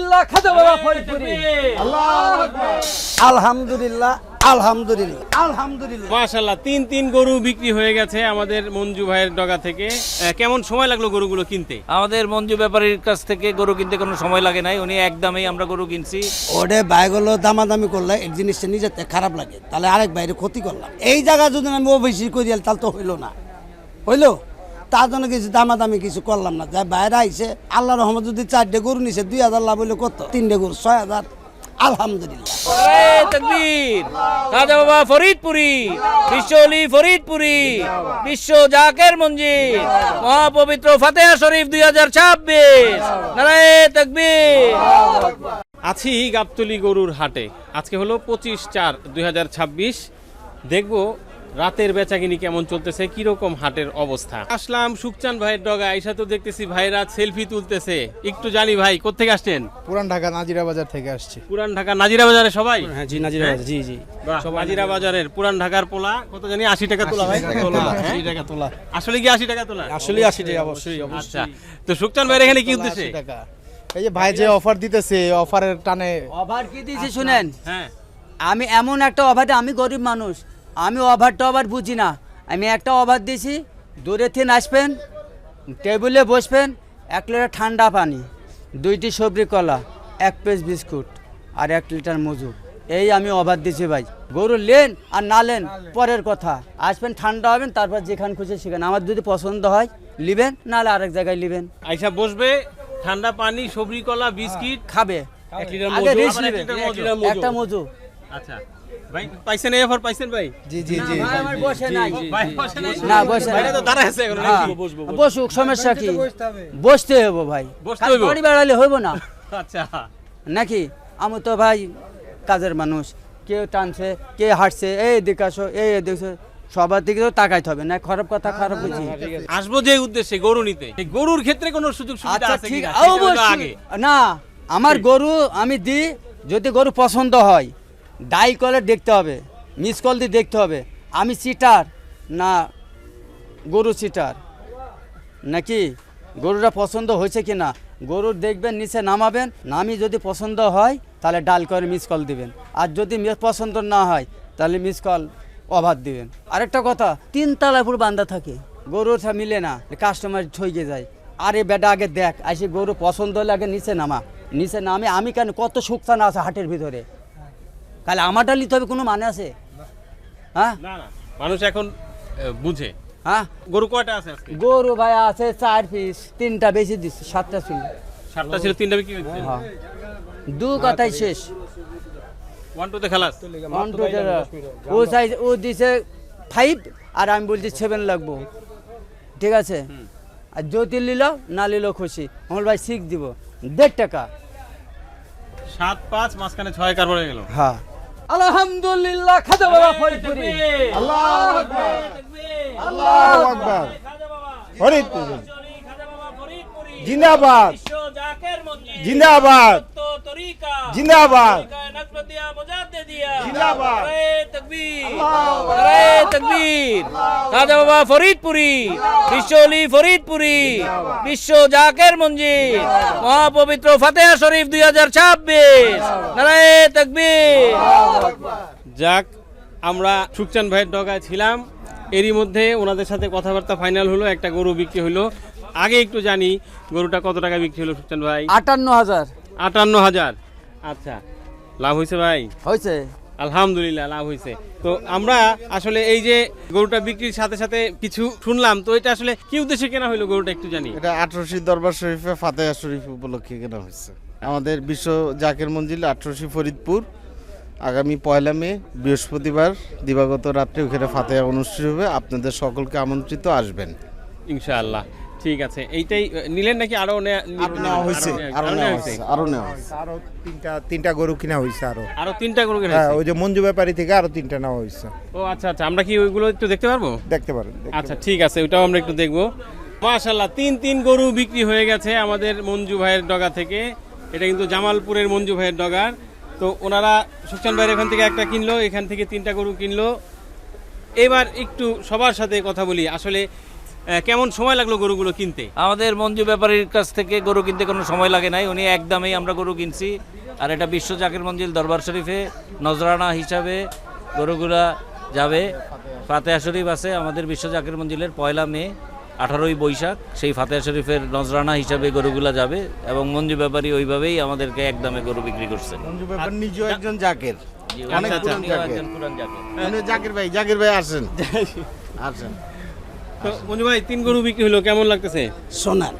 আলহামদুলিল্লাহ খাজা বাবা ফরিদপুরি আল্লাহু আকবার আলহামদুলিল্লাহ আলহামদুলিল্লাহ আলহামদুলিল্লাহ মাশাআল্লাহ তিন গরু বিক্রি হয়ে গেছে আমাদের মঞ্জু ভাইয়ের ডগা থেকে। কেমন সময় লাগলো গরুগুলো কিনতে? আমাদের মঞ্জু ব্যাপারীর কাছ থেকে গরু কিনতে কোনো সময় লাগে নাই, উনি একদমই আমরা গরু কিনছি। ওরে বাইগুলো দামাদামি করলে এক জিনিসটা নিজের খারাপ লাগে, তাহলে আরেক বাইরে ক্ষতি করলাম। এই জায়গা যদি আমি বেশি করি তাহলে তো হইলো না, হইলো তার জন্য কিছু দামাদামি কিছু করলাম না। যাই বাইরে আইসে আল্লাহ রহমত যদি 4টে গরু নিছে 2000 লাভ হইলে কত, 3টে গরু 6000 আলহামদুলিল্লাহ। তাকবীর। খাজা বাবা ফরিদপুরি, বিশ্ব অলি ফরিদপুরি, বিশ্ব জাকের মঞ্জিল, মহাপবিত্র ফাতেহা শরীফ 2026। নারায়ে তাকবীর। আছি গাবতলী গরুর হাটে। আজকে হলো 25/4/2026। দেখবো রাতের বেচাকিনি কেমন চলতেছে, কিরকম হাটের অবস্থা। আসলাম সুকচান ভাইয়ের ডগা, আইসা তো দেখতেছি ভাইরা সেলফি তুলতেছে। একটু জানি ভাই কোত্থেকে আসছেন? পুরান ঢাকা নাজিরা বাজার থেকে আসছি। পুরান ঢাকা নাজিরা বাজারে সবাই? হ্যাঁ জি, নাজিরা বাজার, জি জি। নাজিরা বাজারের পুরান ঢাকার পোলা কত জানি 80 টাকা তোলা ভাই? 80 টাকা তোলা। আসলে কি 80 টাকা তোলা? আসলে 80 টাকা, অবশ্যই আচ্ছা, তো সুকচান ভাইয়ের এখানে কি উদ্দেশ্যে? 80 টাকা। এই যে ভাই যে অফার দিতেছে, অফারের টানে। অফার কি দিয়েছি শুনেন, হ্যাঁ আমি এমন একটা অফারে, আমি গরিব মানুষ, আমি অফার বুঝি না। আমি একটা অফার দিয়েছি, দূরে থেকে আসবেন, টেবিলে বসবেন, 1 লিটার ঠান্ডা পানি, 2টি সবজি কলা, 1 পিস বিস্কুট আর 1 লিটার মজু, এই আমি অফার দিয়েছি ভাই। গরু লেন আর না লেন পরের কথা, আসবেন ঠান্ডা হবেন, তারপর যেখান খুশি সেখানে, আমার যদি পছন্দ হয় লিবেন, নাহলে আরেক জায়গায় লিবেন। আইসা বসবে, ঠান্ডা পানি, সবজি কলা, বিস্কিট খাবে, 1 লিটার আগে মজু, রিস্ক আবার 1 নেবে, লিটার মজু। একটা মজু। আচ্ছা ভাই, পাইছেন এই অফার? পাইছেন ভাই? জি জি জি। আমার বসে নাই, ভাই বসে নাই? না বসে ভাইরা নাই। তো দাঁড়ায় আছে এখন। হ্যাঁ, বসুক, সমস্যা কি? বসতে হবো ভাই, বসতে হইবো? বাড়ি বেড়ালে হইব না আচ্ছা নাকি? আমি তো ভাই কাজের মানুষ, কেউ টানছে, কে হাঁটছে, এই দিকে আসো, এই দেখছো, সবার দিকে তো তাকাইতে হবে না, খারাপ কথা খারাপ বুঝি। আসবো যে উদ্দেশ্যে গরু নিতে, এই গরুর ক্ষেত্রে কোনো সুযোগ সুবিধা আচ্ছা আছে ঠিক, কিনা সেটা হলো অবশ্যই। আগে। না, আমার গরু আমি দিই, যদি গরু পছন্দ হয় ডাই কলে দেখতে হবে, মিস কল দিয়ে দেখতে হবে আমি চিটার না গরু চিটার নাকি, গরুটা পছন্দ হয়েছে কি না। গরুর দেখবেন, নিচে নামাবেন, নামি যদি পছন্দ হয় তাহলে ডাল করে মিস কল দিবেন, আর যদি পছন্দ না হয় তাহলে মিস কল অভার দিবেন। আরেকটা কথা, 3 তলায় পুরো বান্ধা থাকে, গরুটা মিলে না, কাস্টমার ঠইকে যায়। আরে বেটা আগে দেখ, আসে গরু পছন্দ হলে আগে নিচে নামা, নিচে নামে আমি কেন, কত সুকসান আছে হাটের ভিতরে, তাহলে আমারটা নিতে হবে, কোনো মানে আছে? হ্যাঁ না না, মানুষ এখন বুঝে। হ্যাঁ, গরু কয়টা আছে আজকে? গরু ভাই আছে 4 পিস, 3টা বেশি দিচ্ছে, 7টা ছিল। 7টা ছিল, 3টা বিক্রি হয়েছে। হ্যাঁ, 2 কথাই শেষ। 1 2 তে খালাস। ও সাইজ ও দিছে 5 আর আমি বলছি 7 লাগবো, ঠিক আছে? আর যদি নিল না নিল খুশি, আমার ভাই 6 দিব, 1.5 টাকা। 7 5 মাঝখানে 6 কার পড়ে গেল। হ্যাঁ, আলহামদুলিল্লাহ খাজা বাবা ফরিদপুরি আল্লাহু আকবার আল্লাহু আকবার ফরিদপুরি জিন্দাবাদ জিন্দাবাদ জিন্দাবাদ জিন্দাবাদ। খাজা বাবা ফরিদপুরি, বিশ্ব অলি ফরিদপুরি, বিশ্ব জাকের মঞ্জিল, মহাপবিত্র ফাতেহা শরীফ 2026। নারায়ে তাকবীর। যাক, আমরা সুকচান ভাইয়ের ডগায় ছিলাম, এরই মধ্যে ওনাদের সাথে কথাবার্তা ফাইনাল হলো, একটা গরু বিক্রি হলো। আগে একটু জানি গরুটা কত টাকা বিক্রি হলো সুকচান ভাই? 58,000 58,000। আচ্ছা, লাভ হয়েছে ভাই? হয়েছে। আলহামদুলিল্লাহ, লাভ হয়েছে। তো আমরা আসলে এই যে গরুটা বিক্রির সাথে সাথে কিছু শুনলাম, তো এটা আসলে কি উদ্দেশ্যে কেনা হলো গরুটা একটু জানি। এটা 18শি দরবার শরীফে ফাতেহা শরীফ উপলক্ষে কেনা হয়েছে। আমাদের বিশ্ব জাকের মঞ্জিল 18শি ফরিদপুর, আগামী 1 মে বৃহস্পতিবার দিবাগত রাত্রে ওখানে ফাতেহা অনুষ্ঠিত হবে। আপনাদের সকলকে আমন্ত্রিত, আসবেন ইনশাআল্লাহ। ঠিক আছে, এইটাই নিলেন নাকি আরো নেওয়া হয়েছে? আরো নেওয়া হয়েছে। আরো তিনটা গরু কিনা হয়েছে। আরো 3টা গরু কিনা হ্যাঁ, হয়েছে? ওই যে মঞ্জু ব্যাপারী থেকে আরো 3টা নেওয়া হয়েছে। ও আচ্ছা আচ্ছা, আমরা কি ওইগুলো একটু দেখতে পারবো? দেখতে পারেন। আচ্ছা ঠিক আছে, ওটাও আমরা একটু দেখবো। মাশাআল্লাহ, 3 গরু বিক্রি হয়ে গেছে আমাদের মঞ্জু ভাইয়ের ডগা থেকে। এটা কিন্তু জামালপুরের মঞ্জু ভাইয়ের ডগার। তো ওনারা সুকচান ভাইয়ের এখান থেকে একটা কিনলো, এখান থেকে 3টা গরু কিনলো। এবার একটু সবার সাথে কথা বলি, আসলে কেমন সময় লাগলো গরুগুলো কিনতে? আমাদের মঞ্জু ব্যাপারীর কাছ থেকে গরু কিনতে কোনো সময় লাগে নাই, উনি একদমই আমরা গরু কিনছি। আর এটা বিশ্ব জাকের মঞ্জিল দরবার শরীফে নজরানা হিসাবে গরুগুলা যাবে। ফাতেহা শরীফ আছে আমাদের বিশ্ব জাকের মঞ্জিলের 1 মে 18ই বৈশাখ, সেই ফাতেহা শরীফের নজরানা হিসাবে গরুগুলা যাবে এবং মঞ্জু ব্যাপারী ওইভাবেই আমাদেরকে একদমে গরু বিক্রি করছে। মঞ্জু ব্যাপার নিজেও একজন জাকের, অনেক আচ্ছা, পুরান উনিও জাকের। একজন পুরান জাকের। মানে জাকির ভাই আসেন আসেন। তো মঞ্জু ভাই 3 গরু বিক্রি হলো, কেমন লাগতেছে? শোনেন,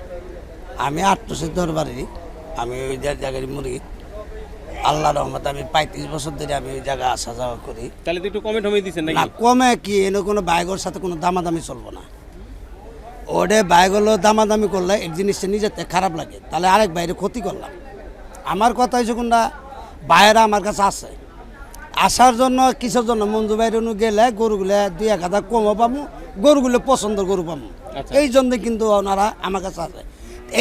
আমি আটশোর দরবারি, আমি ওই জায়গায় মুরিদ। আল্লাহ রহমত, আমি 35 বছর ধরে আমি ওই জায়গায় আসা যাওয়া করি। তাহলে তো একটু কমে টমে দিচ্ছেন না নাকি? কমে কি, এনে কোনো বাইকের সাথে কোনো দামাদামি চলবো না। ওটা বাইকগুলো দামাদামি করলে এক জিনিসটা নিজেতে খারাপ লাগে, তাহলে আরেক বাইরে ক্ষতি করলাম। আমার কথা হয়েছে কোনটা, বাইরে আমার কাছে আসে, আসার জন্য কিসের জন্য মঞ্জু বাইরে গেলে গরুগুলো 2-1 কমও পাবো, গরুগুলো পছন্দের গরু পাবো। আচ্ছা। এই জন্য কিন্তু ওনারা আমার কাছে আসে।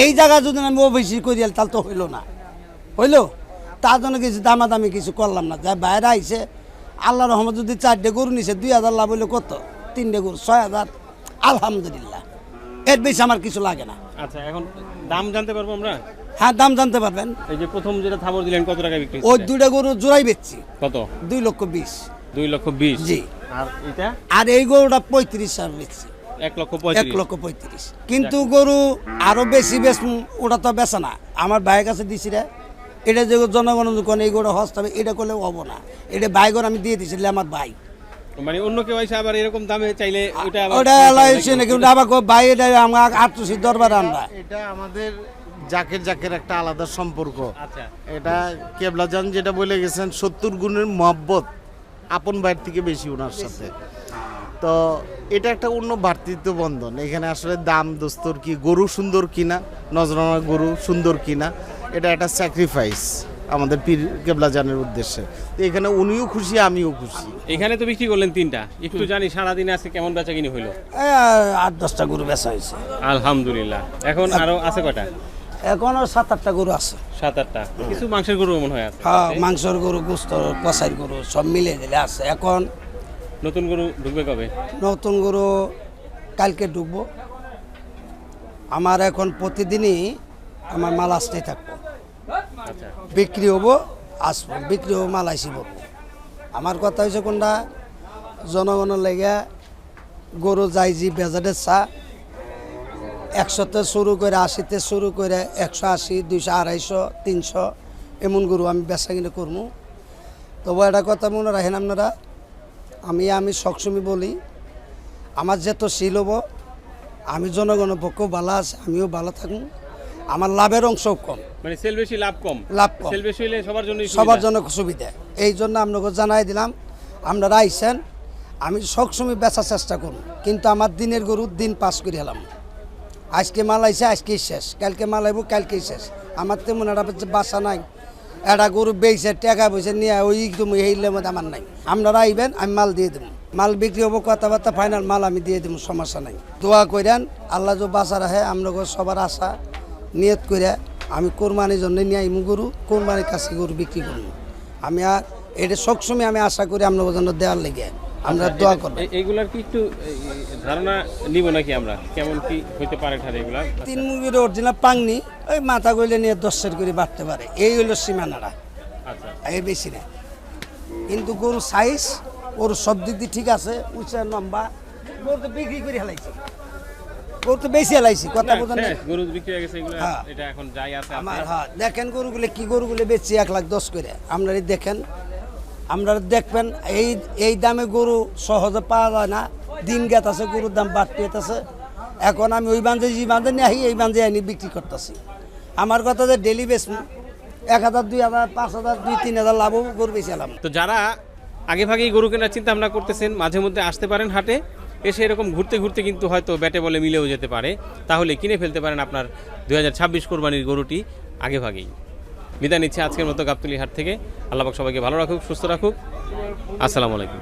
এই জায়গায় যদি আমি ওবেশি করি তাহলে তো হইলো না, হইলো তার জন্য কিছু দামাদামি কিছু করলাম না। যা বাইরে আইসে আল্লাহ রহমত, যদি 4টে গরু নিছে 2000 লাভ হইলে কত, 3টে গরু 6000, আলহামদুলিল্লাহ। এর বেশি আমার কিছু লাগে না। আচ্ছা, এখন দাম জানতে পারবো আমরা? হ্যাঁ, দাম জানতে পারবেন। এই যে প্রথম যেটা থাবর দিলেন কত টাকা বিক্রি ওই হচ্ছে? 2টা গরু জোড়াই বেচছি কত? 2,20,000। 2,20,000। জি। আর এটা আর এই গরুটা 35,000 বেচছি, 1,35,000। 1,35,000। কিন্তু গরু আরো বেশি বেশ, ওটা তো বেচা না, আমার ভাইয়ের কাছে দিছি রে। এটা যে জনগণ কোন এই গরু হস্ত হবে, এটা করলে হবো না। এটা বাইগর আমি দিয়ে দিয়েছিলাম আমার ভাই। মানে অন্য কেউ এসে আবার এরকম দামে চাইলে ওটা আবার ওটা এলাইছে নাকি, ওটা আবার ভাই, এটা আমার 800 দরবার আমরা। এটা আমাদের জাকের একটা আলাদা সম্পর্ক। আচ্ছা। এটা কেবলাজান যেটা বলে গেছেন, 70 গুণের মহব্বত আপন ভাইয়ের থেকে বেশি ওনার সাথে। তো এটা একটা অন্য ভ্রাতৃত্ব বন্ধন। এখানে আসলে দাম দোস্তর কি, গরু সুন্দর কিনা, নজরানা গরু সুন্দর কিনা, এটা একটা স্যাক্রিফাইস আমাদের পীর কেবলাজানের উদ্দেশ্যে। তো এখানে উনিও খুশি, আমিও খুশি। এখানে তো বিক্রি করলেন 3টা, একটু জানি সারাদিনে আজকে কেমন বেচা কিনি হইলো? 8-10টা গরু বেচা হয়েছে। আলহামদুলিল্লাহ। এখন আরো আছে কয়টা? এখনো 7-8টা গরু আছে। 7-8টা। কিছু মাংসের গরু মনে হয় আছে। হ্যাঁ, মাংসের গরু, গোস্ত, কষাইর গরু সব মিলে দিলে আছে। এখন নতুন গরু ঢুকবে কবে? নতুন গরু কালকে ঢুকবো। আমার এখন প্রতিদিনই আমার মাল আসতেই থাকবো, আচ্ছা। বিক্রি হবো, আসবো, বিক্রি হবো, মাল আইসি বলবো। আমার কথা হয়েছে কোনটা, জনগণের লেগে গরু যাইজি বেজারের চা 100তে শুরু করে 80তে শুরু করে 180, 200, 250, 300 এমন গরু আমি বেচা কিনে করবো। তবু একটা কথা মনে রাখেন আপনারা, আমি সবসময় বলি, আমার যেত শিল হবো, আমি জনগণের পক্ষেও ভালো আছে, আমিও ভালো থাকুন, আমার লাভের অংশও কম। মানে সেল বেশি লাভ কম। লাভ কম, সেল বেশি হলে সবার জন্য সবার জন্য সুবিধা। এই জন্য আপনাকে জানাই দিলাম, আপনারা আইসেন, আমি সবসময় বেচার চেষ্টা করুন, কিন্তু আমার দিনের গরু দিন পাস করে এলাম। আজকে মাল আইসে আজকেই শেষ, কালকে মাল আইব কালকেই শেষ। আমার তেমন একটা বাসা নাই, একটা গরু বেচে টাকা পয়সা নিয়ে ওই তুমি এইলের মধ্যে আমার নাই। আপনারা আইবেন, আমি মাল দিয়ে দেবো, মাল বিক্রি হবো, কথাবার্তা ফাইনাল মাল আমি দিয়ে দেবো, সমস্যা নাই। দোয়া করেন, আল্লাহ যে বাসা রাখে, আপনাকে সবার আশা নিয়ত করে আমি কোরবানির জন্য নিয়ে আইমু গরু, কোরবানির কাছে গরু বিক্রি করবো। আমি আর এটা সবসময় আমি আশা করি আপনাদের জন্য দেওয়ার লেগে আমরা দোয়া করবো। এইগুলার কি একটু ধারণা নিব নাকি আমরা, কেমন কি হইতে পারে ঠারে এগুলা? 3 মুরগির অরিজিনাল পাংনি, ওই মাথা গইলে নিয়ে 10 করে বাড়তে পারে, এই হইলো সীমানাটা, আচ্ছা। এর বেশি না। কিন্তু গরু সাইজ ওর সব দিক দিয়ে ঠিক আছে, উঁচা লম্বা। গরু তো বিক্রি করে হেলাইছি, গরু তো বেশি হেলাইছি, কথা বোঝেন না? গরু বিক্রি হয়ে গেছে এগুলা, হ্যাঁ। এটা এখন যাই আছে আমার আছে। হ্যাঁ, দেখেন গরুগুলো কি, গরুগুলো বেচছি 1,10,000 করে। আপনারা দেখেন, আপনারা দেখবেন এই দামে গরু সহজে পাওয়া যায় না, দিন গেত আছে, গরুর দাম বাড়তে আছে। এখন আমি ওই বান্ধে যে বান্ধে নিয়ে আহি, এই বান্ধে আনি বিক্রি করতেছি। আমার কথা যে ডেলি বেশ 1,000, 2,000, 5,000, 2-3,000 লাভ হবো, গরু বেশি এলাম। তো যারা আগে ভাগেই গরু কেনার চিন্তা ভাবনা করতেছেন, মাঝে মধ্যে আসতে পারেন হাটে, এসে এরকম ঘুরতে ঘুরতে কিন্তু হয়তো ব্যাটে বলে মিলেও যেতে পারে, তাহলে কিনে ফেলতে পারেন আপনার 2026 কোরবানির গরুটি আগে ভাগেই। বিদায় নিচ্ছে আজকের মতো গাবতলী হাট থেকে। আল্লাহ পাক সবাইকে ভালো রাখুক, সুস্থ রাখুক। আসসালামু আলাইকুম।